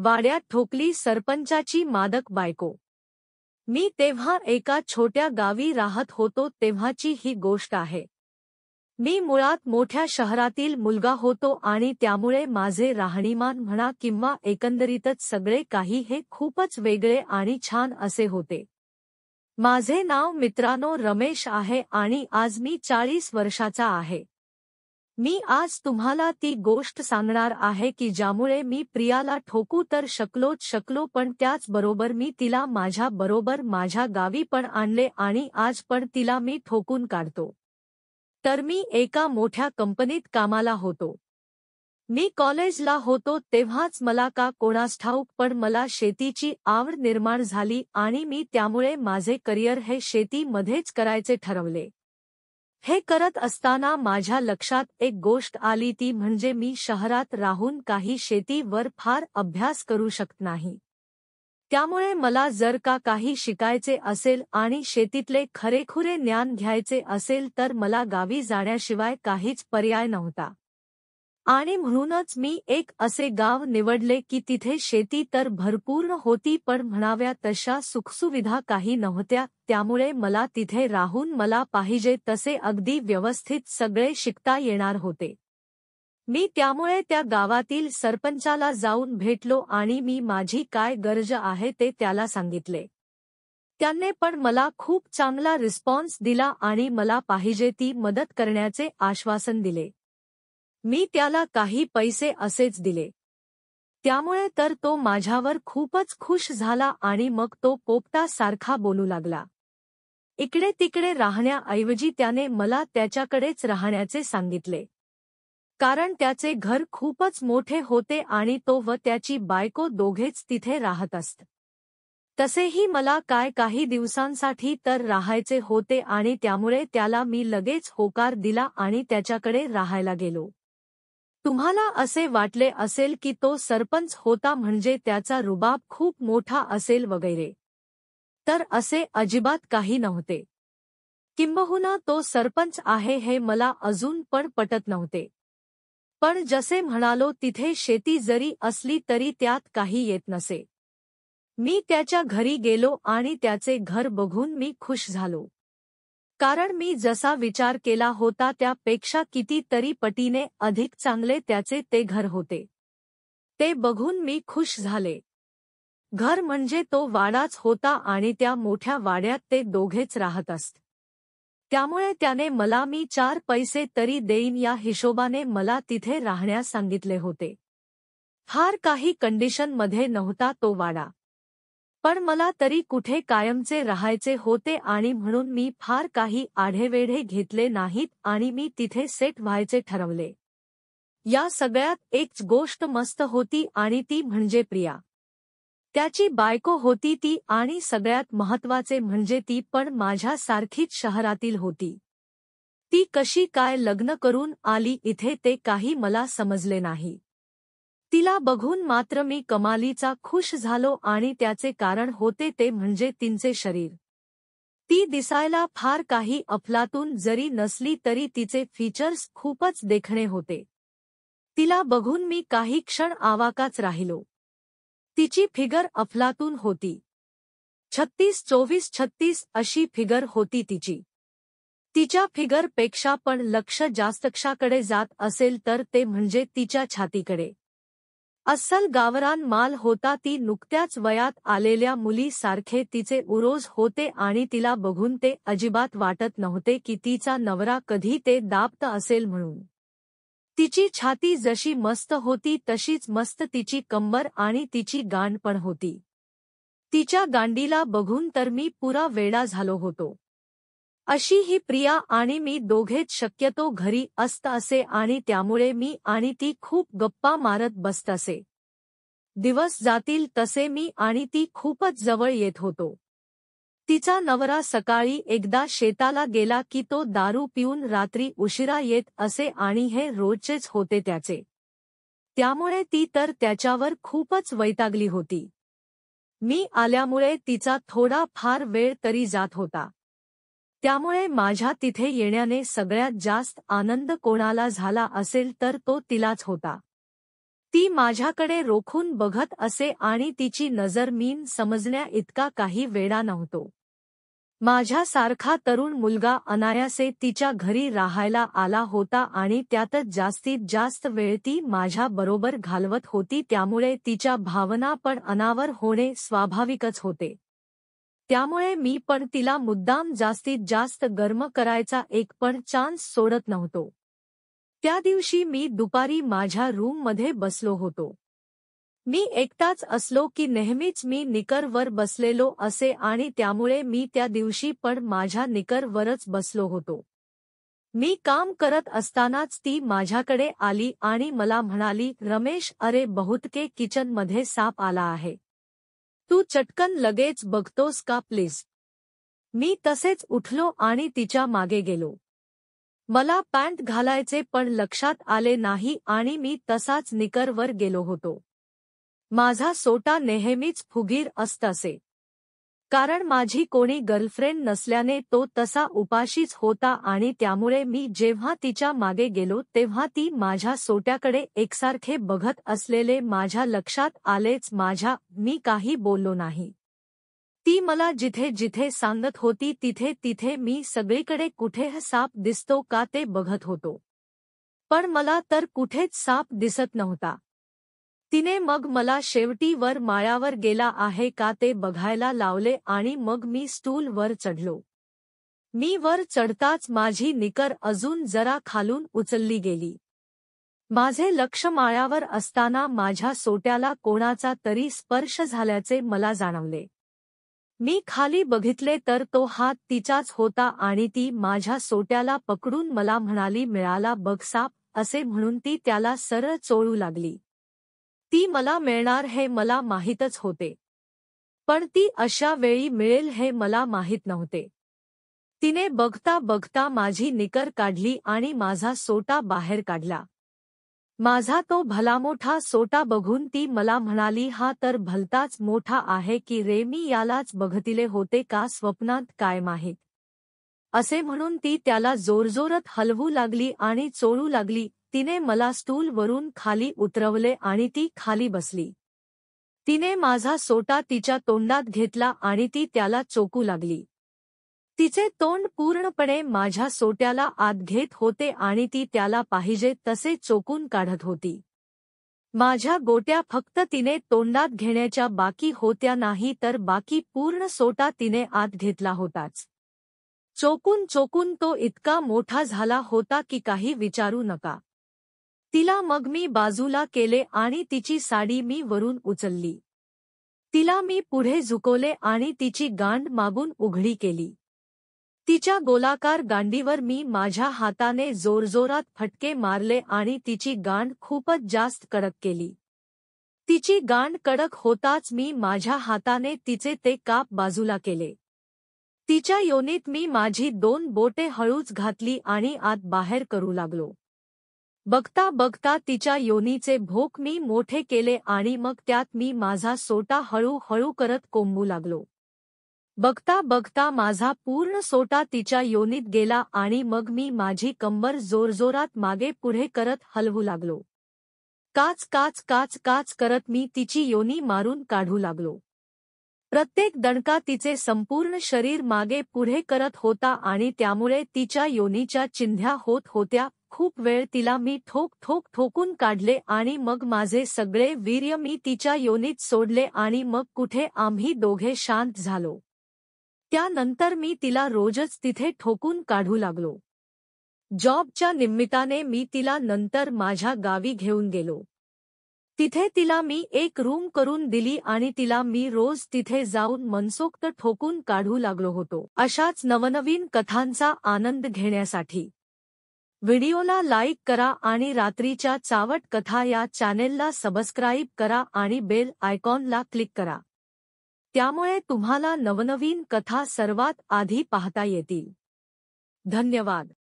वाड्यात ठोकली सरपंचाची मादक बायको। मी तेव्हा एका छोट्या गावी राहत होतो तेव्हाची ही गोष्ट आहे। मी मुळात मोठ्या शहरातील मुलगा होतो आणि त्यामुळे माझे राहणीमान म्हणा किंवा एकंदरीतच सगळे काही हे खूपच वेगळे आणि छान असे होते। माझे नाव मित्रांनो रमेश आहे आणि आज मी 40 वर्षाचा आहे। मी आज तुम्हाला ती गोष्ट सांगणार आहे की ज्यामुळे मी प्रियाला ठोकू तर शकलो पण त्याचबरोबर मी तिला माझ्या बरोबर माझ्या गावी पण आणले आणि आज पण तिला मी ठोकून काढतो। तर मी एका मोठ्या कंपनीत कामाला होतो। मी कॉलेजला होतो तेव्हाच मला का कोणास ठाऊक पण मला शेतीची आवड निर्माण झाली आणि मी त्यामुळे माझे करिअर हे शेतीमध्येच करायचे ठरवले। हे करत असताना माझ्या लक्षात एक गोष्ट आली ती म्हणजे मी शहरात राहून काही शेतीवर फार अभ्यास करू शकत नाही। त्यामुळे मला जर का काही शिकायचे असेल आणि शेतीतले खरेखुरे ज्ञान घ्यायचे असेल तर मला गावी जाण्याशिवाय काहीच पर्याय नव्हता। आणि म्हणूनच मी एक असे गाव निवडले की तिथे शेती तर भरपूर होती पण म्हणाव्या तशा सुखसुविधा काही नव्हत्या, त्यामुळे मला तिथे राहून मला पाहिजे तसे अगदी व्यवस्थित सगळे शिकता येणार होते। मी त्यामुळे त्या गावातील सरपंचाला जाऊन भेटलो आणि मी माझी काय गरज आहे ते त्याला सांगितले। त्याने पण मला खूप चांगला रिस्पॉन्स दिला आणि मला पाहिजे ती मदत करण्याचे आश्वासन दिले। मी त्याला काही पैसे असेच दिले। त्यामुळे तर तो माझ्यावर खूपच खुश झाला आणि मग तो पोपटासारखा बोलू लागला। इकडे तिकडे राहण्याऐवजी त्याने मला त्याच्याकडेच राहण्याचे सांगितले। कारण त्याचे घर खूपच मोठे होते आणि तो व त्याची बायको दोघेच तिथे राहत असत। तसेही मला काही दिवसांसाठी तर राहायचे होते आणि त्यामुळे त्याला मी लगेच होकार दिला आणि त्याच्याकडे राहायला गेलो। तुम्हाला असे वाटले असेल की तो सरपंच होता म्हणजे त्याचा रुबाब खूप मोठा असेल वगैरे। तर असे अजिबात काही नव्हते। किंबहुना तो सरपंच आहे हे मला अजून पण पटत नव्हते। पण जसे म्हणालो तिथे शेती जरी असली तरी त्यात काही येत नसे। मी त्याच्या घरी गेलो आणि त्याचे घर बघून मी खुश झालो। कारण मी जसा विचार केला होता त्यापेक्षा कितीतरी पटीने अधिक चांगले त्याचे ते घर होते। ते बघून मी खुश झाले। घर म्हणजे तो वाडाच होता आणि त्या मोठ्या वाड्यात ते दोघेच राहत असत। त्यामुळे त्याने मला मी 4 पैसे तरी देईन या हिशोबाने मला तिथे राहण्यास सांगितले होते। फार काही कंडिशनमध्ये नव्हता तो वाडा। पण मला तरी कुठे कायमचे राहायचे होते आणि म्हणून मी फार काही आढेवेढे घेतले नाहीत आणि मी तिथे सेट व्हायचे ठरवले। या सगळ्यात एक गोष्ट मस्त होती आणि ती म्हणजे प्रिया। त्याची बायको होती ती आणि सगळ्यात महत्त्वाचे म्हणजे ती पण माझ्यासारखीच शहरातील होती। ती कशी काय लग्न करून आली इथे ते काही मला समजले नाही। तिला बघून मात्र मी कमालीचा खुश झालो आणि त्याचे कारण होते ते म्हणजे तिचे शरीर। ती दिसायला फार काही अफलातून जरी नसली तरी तिचे फीचर्स खूपच देखणे होते। तिला बघून मी काही क्षण आवाकाच राहिलो। तिची फिगर अफलातून होती। 36-24-36 अशी फिगर होती तिची। तिच्या फिगरपेक्षा पण लक्ष जास्तक्षाकडे जात असेल तर ते म्हणजे तिच्या छातीकडे। अस्सल गावरान माल होता ती नुकत्याच वयात आलेल्या मुलीसारखे तिचे उरोज होते आणि तिला बघून ते अजिबात वाटत नव्हते की तिचा नवरा कधी ते दाबत असेल म्हणून। तिची छाती जशी मस्त होती तशीच मस्त तिची कंबर आणि तिची गांड पण होती। तिच्या गांडीला बघून तर मी पुरा वेडा झालो होतो। अशी ही प्रिया आणि मी दोघेच शक्यतो घरी असत असे आणि त्यामुळे मी आणि ती खूप गप्पा मारत बसत असे। दिवस जातील तसे मी आणि ती खूपच जवळ येत होतो। तिचा नवरा सकाळी एकदा शेताला गेला की तो दारू पिऊन रात्री उशिरा येत असे आणि हे रोजचेच होते त्याचे। त्यामुळे ती तर त्याच्यावर खूपच वैतागली होती। मी आल्यामुळे तिचा थोडा फार वेळ तरी जात होता। त्यामुळे माझ्या तिथे येण्याने सगळ्यात जास्त आनंद कोणाला झाला असेल तर तो तिलाच होता। ती माझ्याकडे रोखून बघत असे आणि तिची नजर मीन समजण्या इतका काही वेडा नव्हतो. माझ्यासारखा तरुण मुलगा अनायासे तिच्या घरी राहायला आला होता आणि त्यातच जास्तीत जास्त वेळ ती माझ्या बरोबर घालवत होती, त्यामुळे तिच्या भावना पण अनावर होणे स्वाभाविकच होते. त्यामुळे मी पण तिला मुद्दाम जास्तीत जास्त गर्म करायचा एक पण चान्स सोडत नव्हतो. त्या दिवशी मी दुपारी माझ्या रूममध्ये बसलो होतो. मी एकटाच असलो की नेहमीच मी निकरवर बसलेलो असे आणि त्यामुळे मी त्या दिवशी पण माझ्या निकरवरच बसलो होतो. मी काम करत असतानाच ती माझ्याकडे आली आणि मला म्हणाली, "रमेश, अरे बहुतके किचनमध्ये साप आला आहे. तू चटकन लगेच बघतोस का प्लीज?" मी तसेच उठलो आणि तिच्या मागे गेलो. मला पॅन्ट घालायचे पण लक्षात आले नाही आणि मी तसाच निकरवर गेलो होतो. माझा सोटा नेहमीच फुगीर असे. कारण माझी कोणी गर्लफ्रेंड नसल्याने तो तसा उपाशीच होता आणि त्यामुळे मी जेव्हा तिच्या मागे गेलो तेव्हा ती माझ्या सोट्याकडे एकसारखे बघत असलेले माझ्या लक्षात आलेच. मी काही बोललो नाही. ती मला जिथे जिथे सांगत होती तिथे तिथे मी सगळीकडे कुठे साप दिसतो का ते बघत होतो. पण मला तर कुठेच साप दिसत नव्हता. तिने मग मला शेवटी वर माळ्यावर गेला आहे का ते बघायला लावले आणि मग मी स्टूलवर चढलो. मी वर चढताच माझी निकर अजून जरा खालून उचलली गेली. माझे लक्ष माळ्यावर असताना माझ्या सोट्याला कोणाचा तरी स्पर्श झाल्याचे मला जाणवले. मी खाली बघितले तर तो हात तिचाच होता आणि ती माझ्या सोट्याला पकडून मला म्हणाली, "मिळाला बघ साप," असे म्हणून ती त्याला सरळ चोळू लागली. ती मला मिळणार हे मला माहीतच होते. पण ती अशा वेळी मिळेल हे मला माहीत नव्हते. तिने बघता बघता माझी निकर काढली आणि माझा सोटा बाहेर काढला. माझा तो भलामोठा सोटा बघून ती मला म्हणाली, "हा तर भलताच मोठा आहे की रे, मी यालाच बघतिले होते का स्वप्नात काय माहीत." असे म्हणून ती त्याला जोरजोरात हलवू लागली आणि चोळू लागली. तिने मला स्टूलवरून खाली उतरवले आणि ती खाली बसली. तिने माझा सोटा तिच्या तोंडात घेतला आणि ती त्याला चोकू लागली. तिचे तोंड पूर्णपणे माझ्या सोट्याला आत घेत होते आणि ती त्याला पाहिजे तसे चोकून काढत होती. माझ्या गोट्या फक्त तिने तोंडात घेण्याच्या बाकी होत्या, नाही तर बाकी पूर्ण सोटा तिने आत घेतला होताच. चोकून चोकून तो इतका मोठा झाला होता की काही विचारू नका. तिला मग मी बाजूला केले आणि तिची साडी मी वरून उचलली. तिला मी पुढे झुकवले आणि तिची गांड मागून उघडी केली. तिच्या गोलाकार गांडीवर मी माझ्या हाताने जोरजोरात फटके मारले आणि तिची गांड खूपच जास्त कडक केली. तिची गांड कडक होताच मी माझ्या हाताने तिचे ते काप बाजूला केले. तिच्या योनीत मी माझी 2 बोटे हळूच घातली आणि आत बाहेर करू लागलो. बघता बघता तिच्या योनीचे भोक मी मोठे केले आणि मग त्यात मी माझा सोटा हळूहळू करत कोंबू लागलो. बघता बघता माझा पूर्ण सोटा तिच्या योनीत गेला आणि मग मी माझी कंबर जोरजोरात मागे पुढे करत हलवू लागलो. काच काच काच काच करत मी तिची योनी मारून काढू लागलो. प्रत्येक दणका तिचे संपूर्ण शरीर मागे पुढे करत होता आणि त्यामुळे तिच्या योनीच्या चिंध्या होत होत्या. खूप वेळ तिला मी ठोक ठोक ठोकून काढले आणि मग माझे सगळे वीर्य मी तिच्या योनीत सोडले आणि मग कुठे आम्ही दोघे शांत झालो. त्यानंतर मी तिला रोजच तिथे ठोकून काढू लागलो. जॉबच्या निमित्ताने मी तिला नंतर माझ्या गावी घेऊन गेलो. तिथे तिला मी एक रूम करून दिली आणि तिला मी रोज तिथे जाऊन मनसोक्त ठोकून काढू लागलो होतो. अशाच नवनवीन कथांचा आनंद घेण्यासाठी व्हिडिओला लाईक करा आणि रात्रीच्या चावट कथा या चॅनेलला सबस्क्राईब करा आणि बेल आयकॉनला क्लिक करा. त्यामुळे तुम्हाला नवनवीन कथा सर्वात आधी पाहता येतील. धन्यवाद.